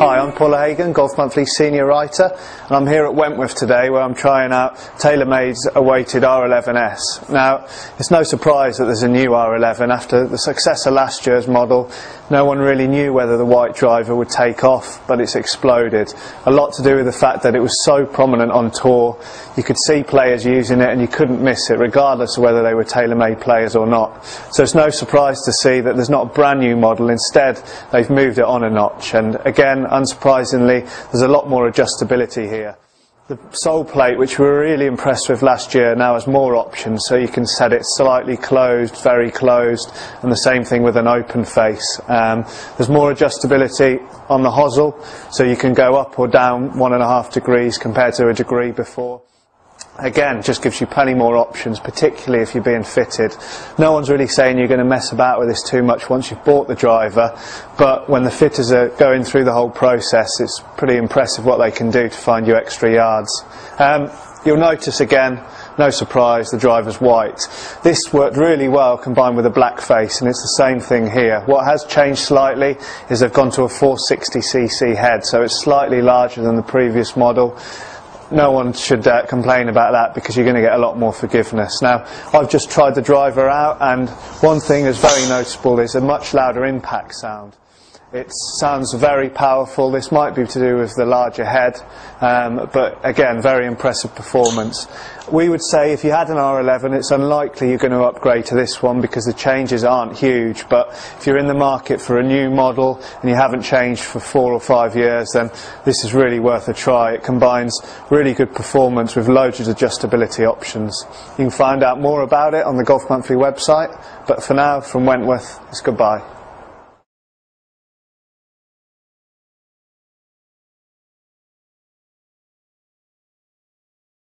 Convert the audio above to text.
Hi, I'm Paul Hagan, Golf Monthly Senior Writer, and I'm here at Wentworth today where I'm trying out TaylorMade's awaited R11S. Now, it's no surprise that there's a new R11. After the success of last year's model, no one really knew whether the white driver would take off, but it's exploded. A lot to do with the fact that it was so prominent on tour. You could see players using it and you couldn't miss it, regardless of whether they were TaylorMade players or not. So it's no surprise to see that there's not a brand new model. Instead, they've moved it on a notch, and again, unsurprisingly, there's a lot more adjustability here. The sole plate, which we were really impressed with last year, now has more options, so you can set it slightly closed, very closed, and the same thing with an open face. There's more adjustability on the hosel, so you can go up or down 1.5 degrees compared to a degree before. Again, just gives you plenty more options, particularly if you're being fitted. No one's really saying you're going to mess about with this too much once you've bought the driver, but when the fitters are going through the whole process, it's pretty impressive what they can do to find you extra yards. You'll notice again, no surprise, the driver's white. This worked really well combined with a black face, and it's the same thing here. What has changed slightly is they've gone to a 460cc head, so it's slightly larger than the previous model. No one should complain about that, because you're going to get a lot more forgiveness. Now, I've just tried the driver out, and one thing that's very noticeable is a much louder impact sound. It sounds very powerful. This might be to do with the larger head, but again, very impressive performance. We would say if you had an R11, it's unlikely you're going to upgrade to this one because the changes aren't huge, but if you're in the market for a new model and you haven't changed for 4 or 5 years, then this is really worth a try. It combines really good performance with loads of adjustability options. You can find out more about it on the Golf Monthly website, but for now, from Wentworth, it's goodbye.